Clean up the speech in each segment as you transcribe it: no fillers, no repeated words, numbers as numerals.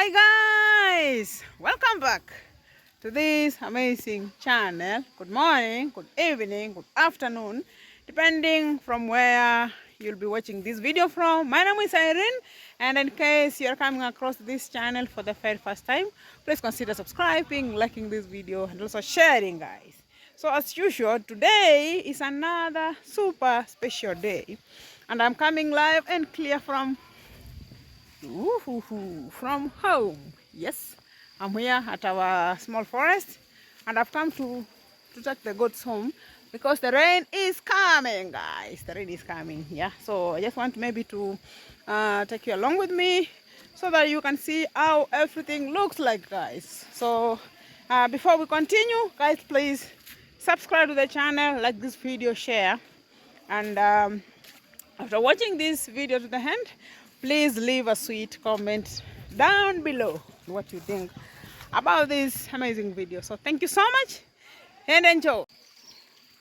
Hi guys, welcome back to this amazing channel. Good morning, good evening, good afternoon, depending from where you'll be watching this video from. My name is Irene, and in case you're coming across this channel for the very first time, please consider subscribing, liking this video, and also sharing, guys. So as usual, today is another super special day, and I'm coming live and clear from home. Yes, I'm here at our small forest, and I've come to take the goats home because the rain is coming, guys. The rain is coming. Yeah, so I just want maybe to take you along with me so that you can see how everything looks like, guys. So before we continue, guys, please subscribe to the channel, like this video, share, and after watching this video to the end, please leave a sweet comment down below what you think about this amazing video. So thank you so much and enjoy.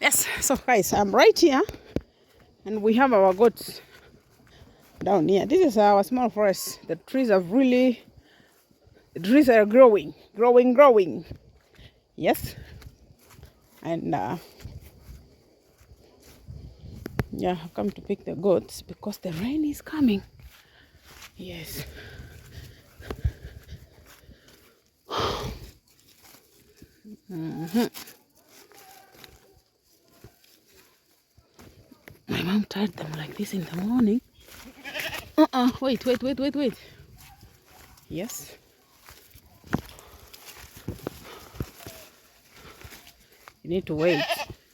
Yes, so guys, I'm right here and we have our goats down here. This is our small forest. The trees are growing. Yes, and yeah, I've come to pick the goats because the rain is coming. Yes. My mom tied them like this in the morning. Wait. Yes. You need to wait.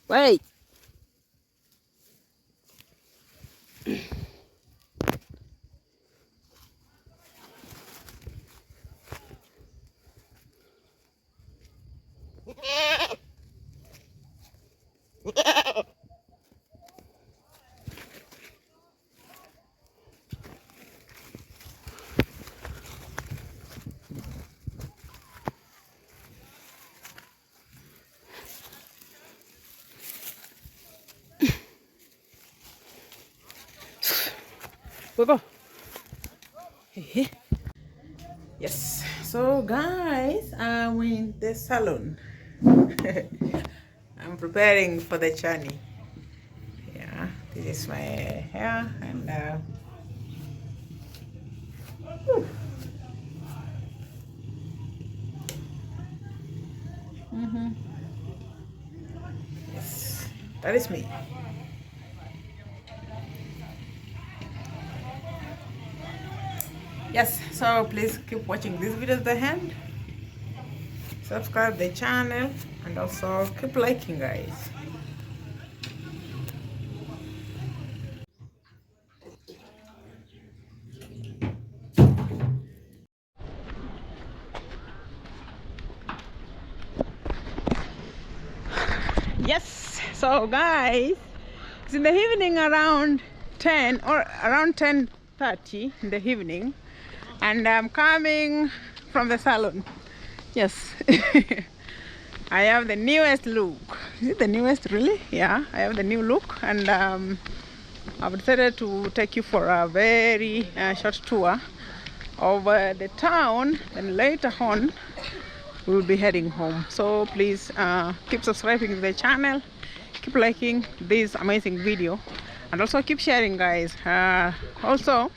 Wait. Go. Yes. So guys, I'm in the salon. I'm preparing for the journey. Yeah, this is my hair and yes, that is me. Yes, so please keep watching this video to the end. Subscribe the channel and also keep liking, guys. Yes, so guys, it's in the evening around 10 or around 10:30 in the evening, and I'm coming from the salon. Yes. I have the newest look. Is it the newest, really? Yeah, I have the new look, and I've decided to take you for a very short tour of the town, and later on we'll be heading home. So please keep subscribing to the channel, keep liking this amazing video, and also keep sharing, guys. Also,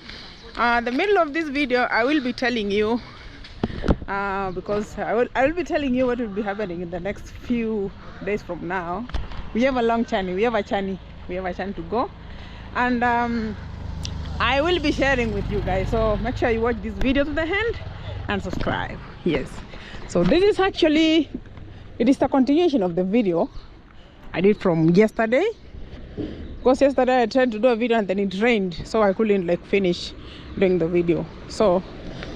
the middle of this video I will be telling you because I will be telling you what will be happening in the next few days from now. We have a long journey. We have a journey to go, and I will be sharing with you guys. So make sure you watch this video to the end and subscribe. Yes. So this is actually, it is the continuation of the video I did from yesterday, because yesterday I tried to do a video and then it rained, so I couldn't finish doing the video. So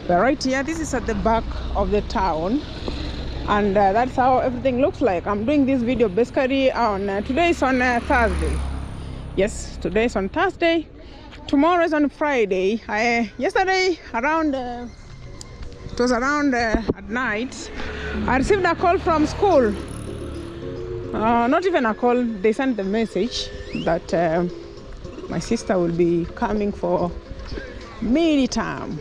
we're right here. This is at the back of the town, and that's how everything looks like. I'm doing this video basically on today is on Thursday. Yes, today is on Thursday. Tomorrow is on Friday. Yesterday around it was around at night, I received a call from school. Not even a call, they sent the message that my sister will be coming for mini term.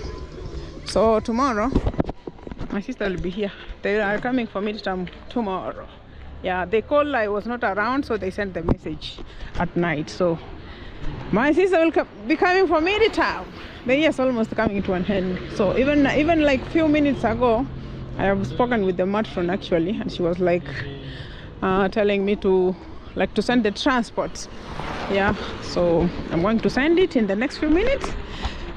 So tomorrow My sister will be here. They are coming for midterm tomorrow. Yeah, they called, I was not around, so they sent the message at night. So my sister will be coming for midterm. The year's almost coming to an end. So even like few minutes ago, I have spoken with the matron actually, and she was like telling me to send the transport. Yeah, so I'm going to send it in the next few minutes,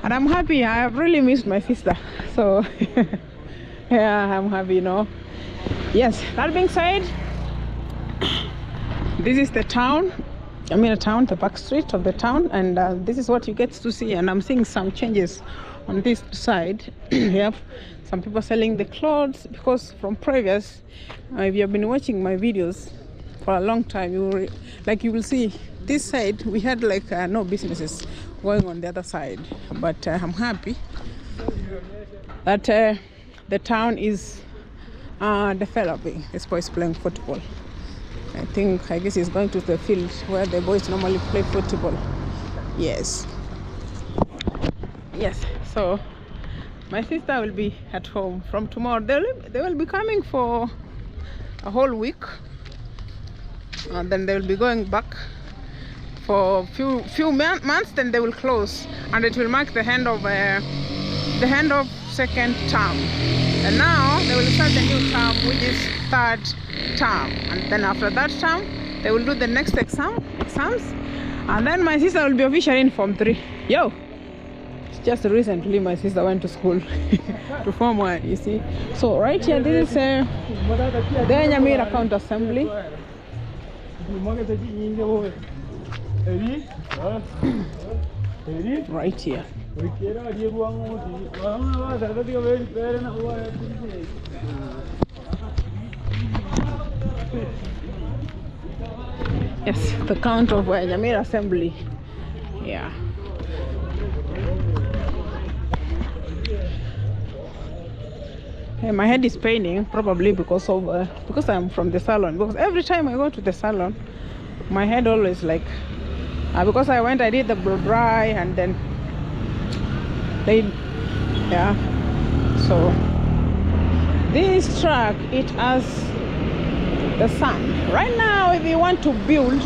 and I'm happy. I have really missed my sister. So yeah, I'm happy, you know. Yes, that being said, this is the town. I mean a town, the back street of the town, and this is what you get to see. And I'm seeing some changes on this side. We have some people selling the clothes, because from previous, if you have been watching my videos for a long time, you will see this side we had like no businesses going on the other side. But I'm happy that the town is developing. This boy is playing football. I guess he's going to the field where the boys normally play football. Yes. So my sister will be at home from tomorrow. They will be coming for a whole week, and then they will be going back for few months. Then they will close, and it will mark the end of second term. And now they will start the new term, which is third term. And then after that term, they will do the next exams. And then my sister will be officially in Form 3. Yo! Just recently my sister went to school to Form 1, you see. So right here, this is the Nyamira County Assembly. Right here. Yes, the count of Nyamira Assembly. Yeah. Hey, my head is paining, probably because I'm from the salon. Because every time I go to the salon, my head always like because I did the blow dry, and then so this truck, it has the sand. Right now, if you want to build,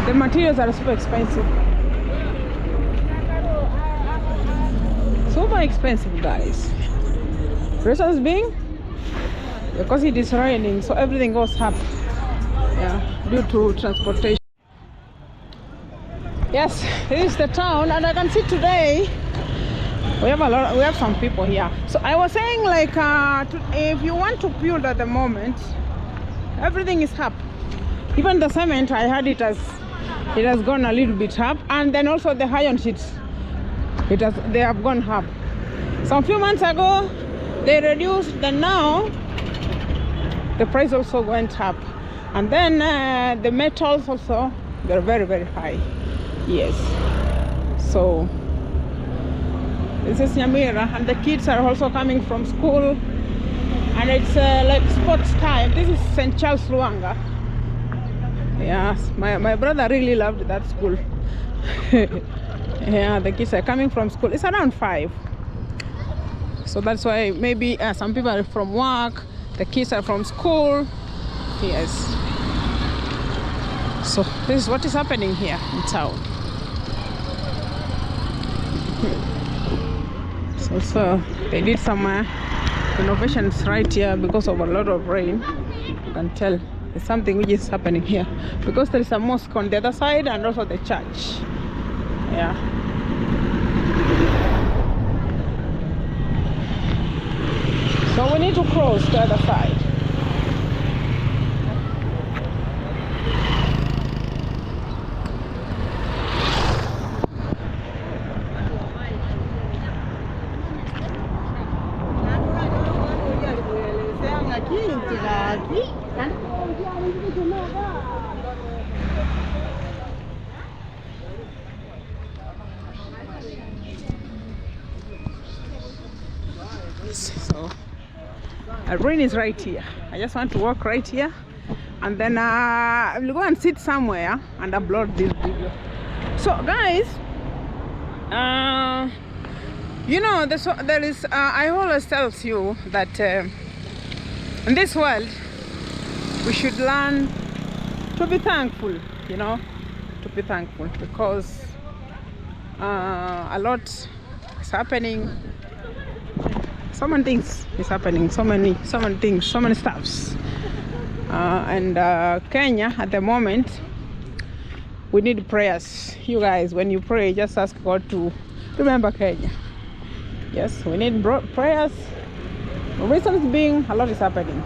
the materials are super expensive. Super expensive, guys. Reasons being, because it is raining, so everything goes up. Yeah, due to transportation. Yes, this is the town, and I can see today we have some people here. So I was saying, like, if you want to build at the moment, everything is up. Even the cement, I heard it has gone a little bit up, and then also the iron sheets, they have gone up. Some few months ago they reduced, then now the price also went up. And then the metals also, they're very, very high. Yes. So this is Nyamira, and the kids are also coming from school, and it's like sports time. This is St. Charles Luanga. Yes, my brother really loved that school. Yeah, the kids are coming from school. It's around 5. So that's why maybe some people are from work, the kids are from school. Yes. So this is what is happening here in town. So they did some renovations right here because of a lot of rain. You can tell there's something which is happening here, because there is a mosque on the other side and also the church. Yeah. So we need to cross to the other side. So rain is right here. I just want to walk right here, and then I will go and sit somewhere and upload this video. So guys, You know, there is. I always tell you that in this world we should learn to be thankful. You know, to be thankful because a lot is happening. So many things is happening. So many things. So many stuffs. And Kenya at the moment, we need prayers. You guys, when you pray, just ask God to remember Kenya. Yes, we need prayers. The reasons being, a lot is happening.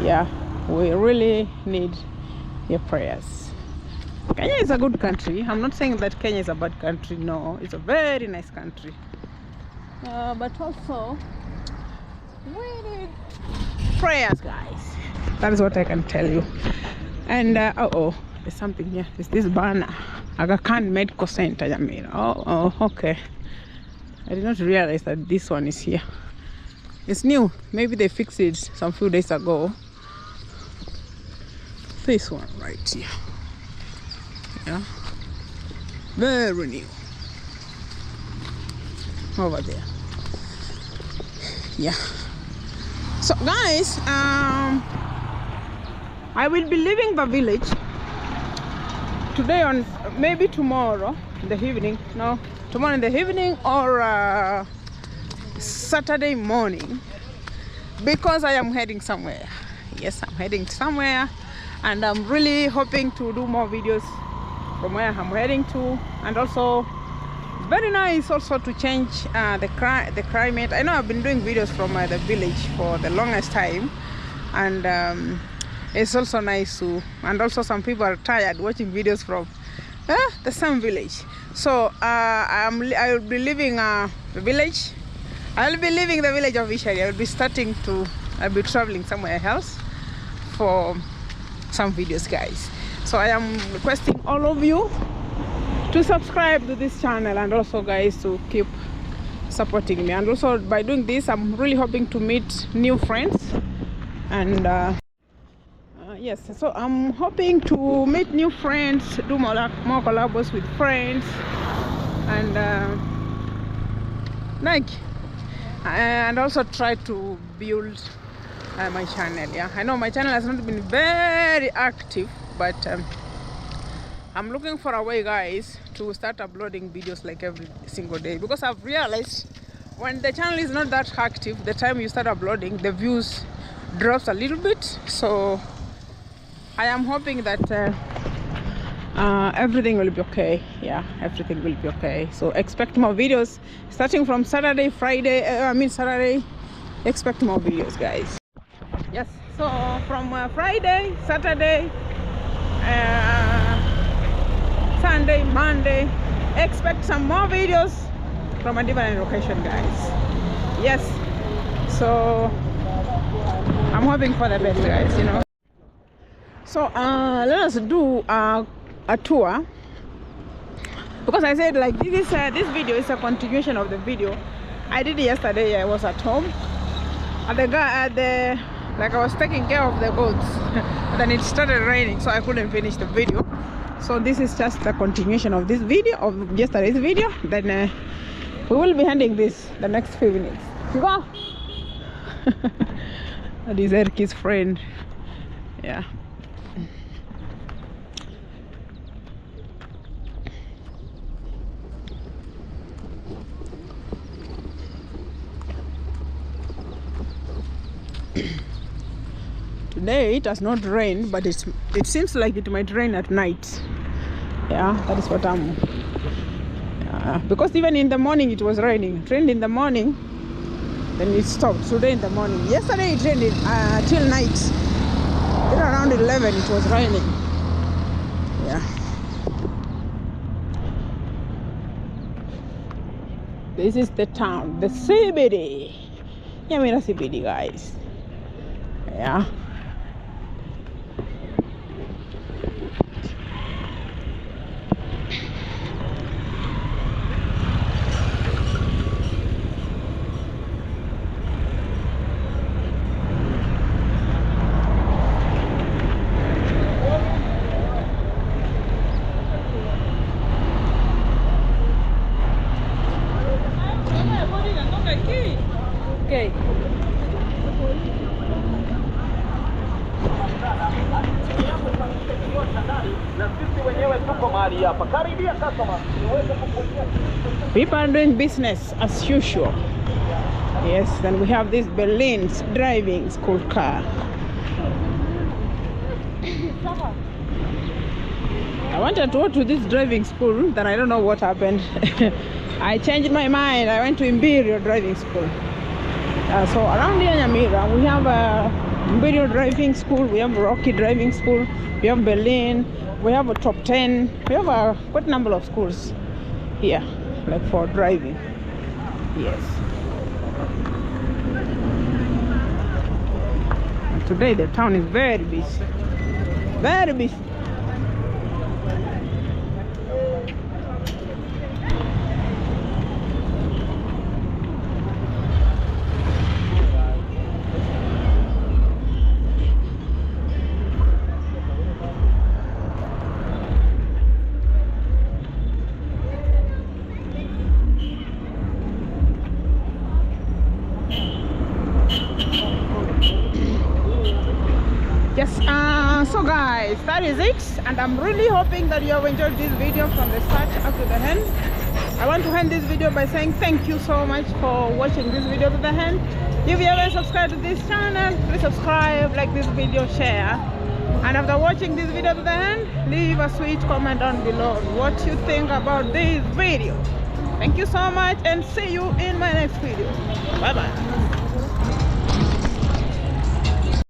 Yeah, we really need your prayers. Kenya is a good country. I'm not saying that Kenya is a bad country. No, it's a very nice country. But also, we need prayers, guys. That is what I can tell you. And there's something here. It's this banner, Aga Khan Medical Center. I mean, okay. I did not realize that this one is here. It's new. Maybe they fixed it some few days ago. This one right here. Yeah. Very new. Over there. Yeah. So guys, I will be leaving the village today on maybe tomorrow in the evening. No, tomorrow in the evening or Saturday morning, because I am heading somewhere. Yes, I'm heading somewhere, and I'm really hoping to do more videos from where I'm heading to, and also very nice also to change the climate. I know I've been doing videos from the village for the longest time, and it's also nice to, and also some people are tired watching videos from the same village. So I will be leaving the village. I'll be leaving the village officially. I'll be traveling somewhere else for some videos, guys. So I am requesting all of you to subscribe to this channel, and also guys to keep supporting me. And also by doing this, I'm really hoping to meet new friends. And yes, so I'm hoping to meet new friends, do more collabs with friends, and and also try to build my channel. Yeah, I know my channel has not been very active, but I'm looking for a way, guys, to start uploading videos like every single day, because I've realized when the channel is not that active, the time you start uploading, the views drops a little bit. So I am hoping that everything will be okay. Yeah, everything will be okay. So expect more videos starting from Saturday, Saturday. Expect more videos, guys. Yes, so from Friday, Saturday, Sunday, Monday, expect some more videos from a different location, guys. Yes, so I'm hoping for the best, guys, you know. So let us do a tour, because I said like this video is a continuation of the video I did yesterday. I was at home like I was taking care of the goats. Then it started raining, so I couldn't finish the video. So this is just a continuation of this video, of yesterday's video. Then we will be handling this the next few minutes. You go. That is Erki's friend. Yeah. Today it has not rained, but it seems like it might rain at night. Yeah, that is what I'm because even in the morning it was raining. It rained in the morning, then it stopped. Today in the morning. Yesterday it rained till night. Then around 11 it was raining. Yeah. This is the town, the CBD. Yeah, I mean a CBD, guys. Yeah. Okay. People are doing business as usual. Yes, then we have this Berlin's driving school car. I wanted to go to this driving school, then I don't know what happened. I changed my mind. I went to Imperial driving school. So around here in Nyamira, we have Imperial driving school, we have Rocky driving school, we have Berlin, we have a top 10. We have a good number of schools here, like for driving. Yes. And today the town is very busy. Very busy. Yes, so guys, that is it, and I'm really hoping that you have enjoyed this video from the start up to the end. I want to end this video by saying thank you so much for watching this video to the end. If you haven't subscribed to this channel, please subscribe, like this video, share, and after watching this video to the end, leave a sweet comment down below what you think about this video. Thank you so much, and see you in my next video. Bye bye.